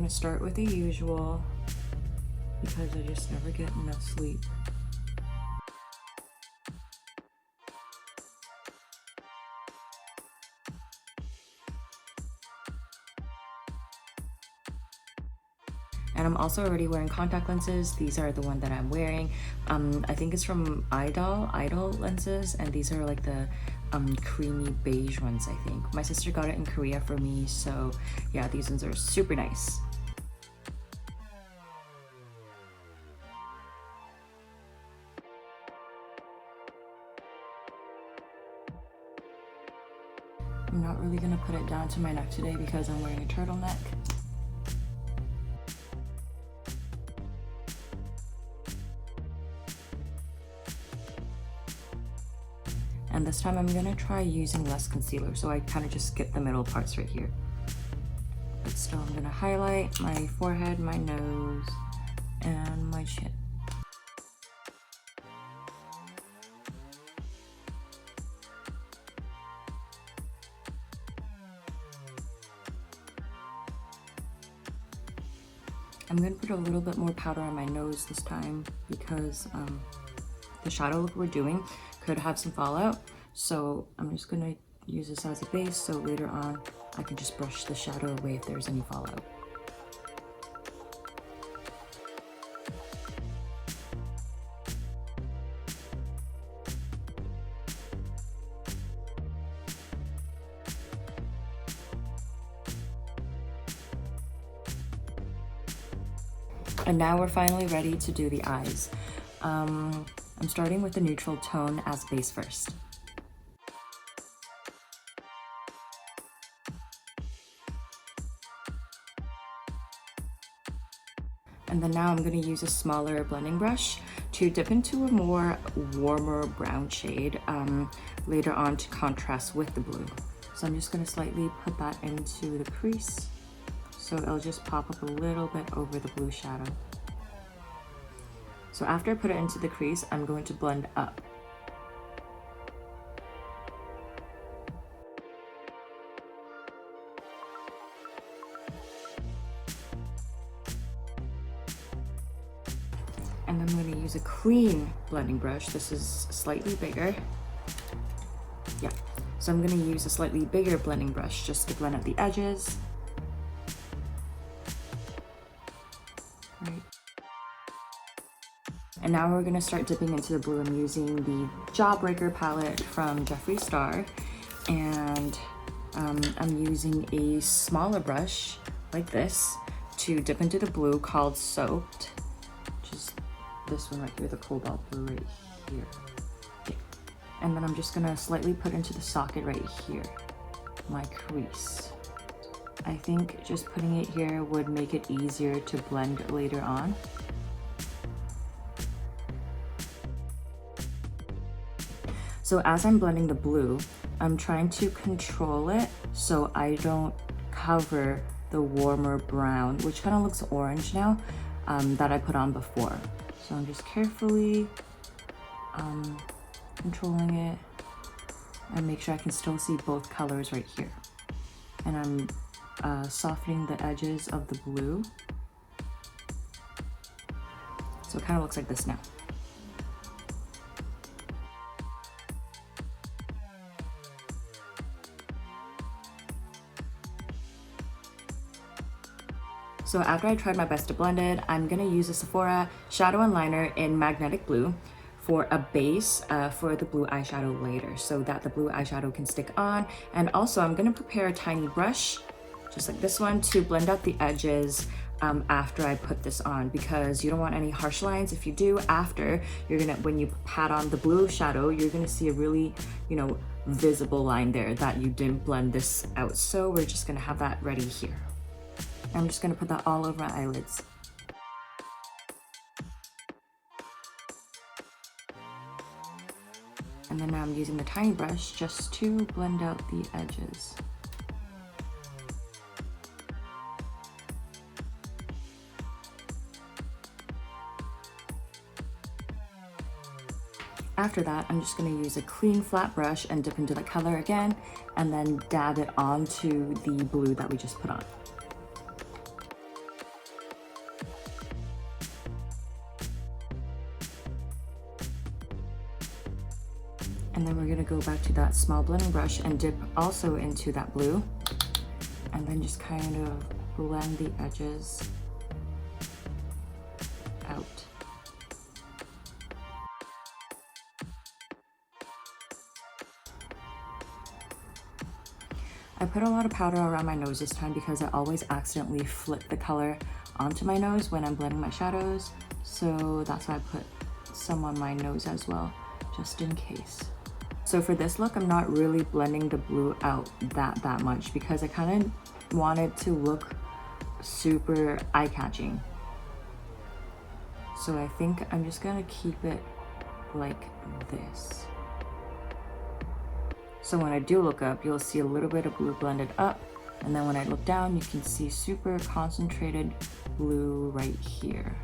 gonna start with the usual because I just never get enough sleep. And I'm also already wearing contact lenses. These are the one that I'm wearing. I think it's from Idole lenses, and these are like the creamy beige ones, I think. My sister got it in Korea for me, so yeah, these ones are super nice. I'm not really gonna put it down to my neck today because I'm wearing a turtleneck. And this time I'm gonna try using less concealer, so I kind of just skip the middle parts right here. But still, I'm gonna highlight my forehead, my nose, and my chin. I'm gonna put a little bit more powder on my nose this time because the shadow look we're doing could have some fallout. So I'm just gonna use this as a base so later on I can just brush the shadow away if there's any fallout. And now we're finally ready to do the eyes. I'm starting with the neutral tone as base first. And then now I'm going to use a smaller blending brush to dip into a more warmer brown shade later on to contrast with the blue. So I'm just going to slightly put that into the crease so it'll just pop up a little bit over the blue shadow. So after I put it into the crease, I'm going to blend up. And I'm going to use a clean blending brush. This is slightly bigger. Yeah, so I'm going to use a slightly bigger blending brush just to blend out the edges. Right. And now we're gonna start dipping into the blue. I'm using the JAWBREAKER palette from Jeffree Star, and I'm using a smaller brush like this to dip into the blue called Soaked, which is this one right here, the cobalt blue right here. Okay. And then I'm just gonna slightly put into the socket right here, my crease. I think just putting it here would make it easier to blend later on. So as I'm blending the blue, I'm trying to control it so I don't cover the warmer brown, which kind of looks orange now, that I put on before. So I'm just carefully controlling it and make sure I can still see both colors right here. And I'm softening the edges of the blue. So it kind of looks like this now. So after I tried my best to blend it, I'm gonna use a Sephora shadow and liner in magnetic blue for a base for the blue eyeshadow later, so that the blue eyeshadow can stick on. And also I'm gonna prepare a tiny brush, just like this one, to blend out the edges after I put this on, because you don't want any harsh lines. If you do after, you're gonna, when you pat on the blue shadow, you're gonna see a really, you know, visible line there that you didn't blend this out. So we're just gonna have that ready here. I'm just gonna put that all over my eyelids. And then now I'm using the tiny brush just to blend out the edges. After that, I'm just gonna use a clean flat brush and dip into the color again, and then dab it onto the blue that we just put on. And then we're gonna go back to that small blending brush and dip also into that blue. And then just kind of blend the edges out. I put a lot of powder around my nose this time because I always accidentally flip the color onto my nose when I'm blending my shadows. So that's why I put some on my nose as well, just in case. So for this look, I'm not really blending the blue out that much because I kind of want it to look super eye-catching. So I think I'm just gonna keep it like this. So when I do look up, you'll see a little bit of blue blended up, and then when I look down, you can see super concentrated blue right here.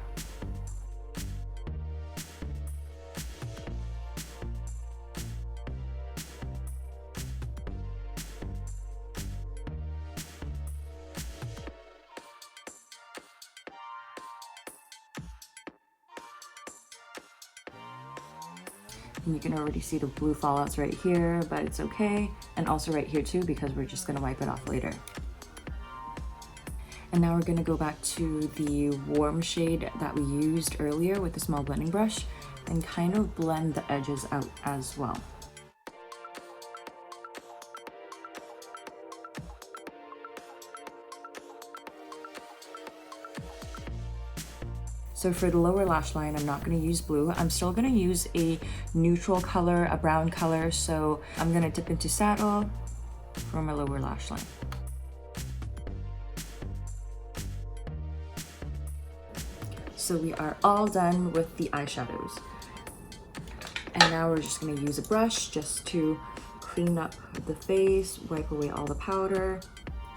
And you can already see the blue fallouts right here, but it's okay. And also right here too, because we're just gonna wipe it off later. And now we're gonna go back to the warm shade that we used earlier with the small blending brush and kind of blend the edges out as well. So for the lower lash line, I'm not going to use blue. I'm still going to use a neutral color, a brown color. So I'm going to dip into Saddle for my lower lash line. So we are all done with the eyeshadows. And now we're just going to use a brush just to clean up the face, wipe away all the powder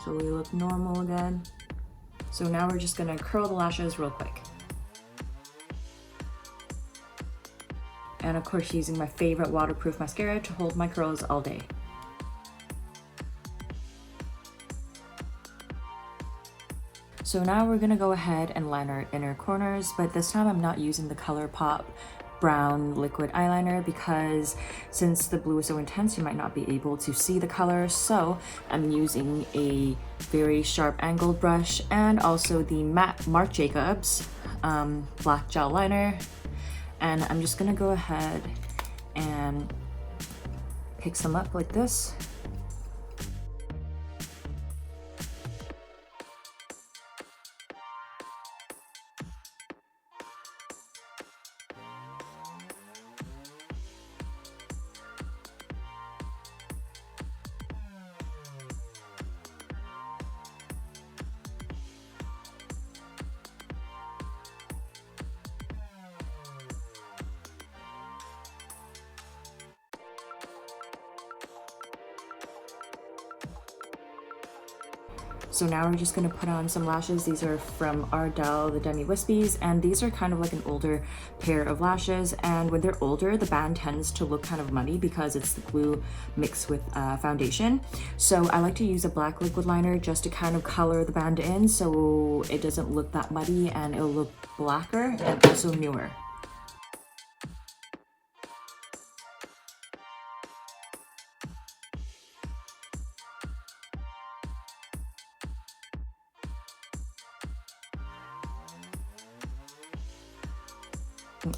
so we look normal again. So now we're just going to curl the lashes real quick. And of course, using my favorite waterproof mascara to hold my curls all day. So now we're gonna go ahead and line our inner corners, but this time I'm not using the ColourPop brown liquid eyeliner because since the blue is so intense, you might not be able to see the color. So I'm using a very sharp angled brush and also the matte Marc Jacobs black gel liner. And I'm just gonna go ahead and pick some up like this. So now we're just gonna put on some lashes. These are from Idole, the Demi Wispies, and these are kind of like an older pair of lashes. And when they're older, the band tends to look kind of muddy because it's the glue mixed with foundation. So I like to use a black liquid liner just to kind of color the band in so it doesn't look that muddy and it'll look blacker and also newer.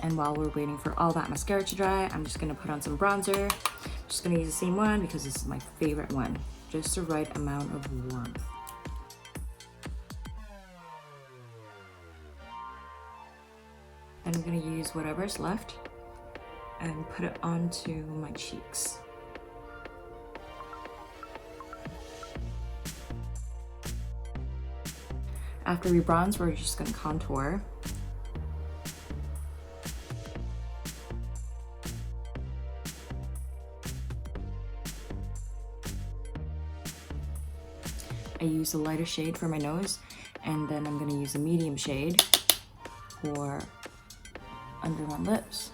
And while we're waiting for all that mascara to dry, I'm just gonna put on some bronzer. I'm just gonna use the same one because this is my favorite one. Just the right amount of warmth. And I'm gonna use whatever's left and put it onto my cheeks. After we bronze, we're just gonna contour. I use a lighter shade for my nose, and then I'm gonna use a medium shade for under my lips.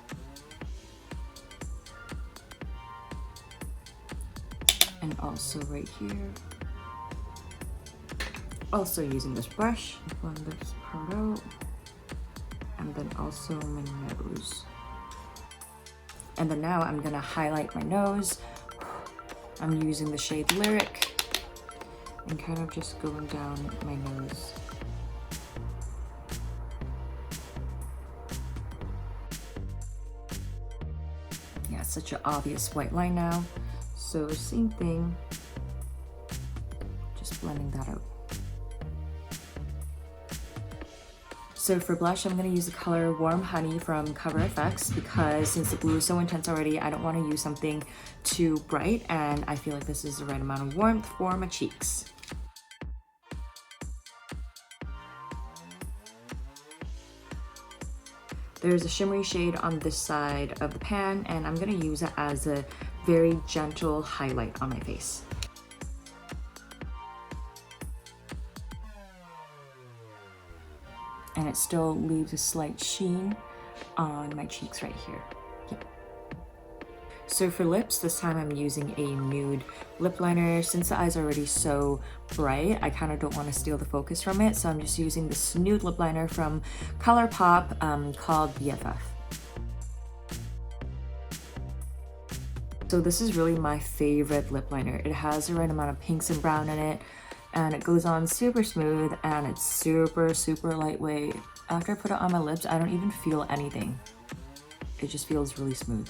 And also right here. Also using this brush, blend this part out. And then also my nose. And then now I'm gonna highlight my nose. I'm using the shade Lyric and kind of just going down my nose. Yeah, such an obvious white line now. So same thing, just blending that out. So for blush, I'm going to use the color Warm Honey from Cover FX because since the blue is so intense already, I don't want to use something too bright, and I feel like this is the right amount of warmth for my cheeks. There's a shimmery shade on this side of the pan, and I'm going to use it as a very gentle highlight on my face. And it still leaves a slight sheen on my cheeks right here. Yep. So for lips, this time I'm using a nude lip liner. Since the eye's already so bright, I kind of don't want to steal the focus from it, so I'm just using this nude lip liner from ColourPop called BFF. So this is really my favorite lip liner. It has the right amount of pinks and brown in it, and it goes on super smooth, and it's super, super lightweight. After I put it on my lips, I don't even feel anything. It just feels really smooth.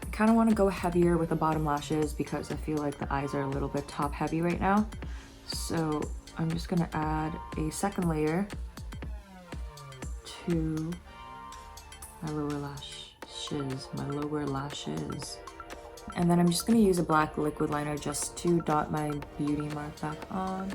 I kind of want to go heavier with the bottom lashes because I feel like the eyes are a little bit top heavy right now. So I'm just going to add a second layer to my lower lashes. And then I'm just going to use a black liquid liner just to dot my beauty mark back on.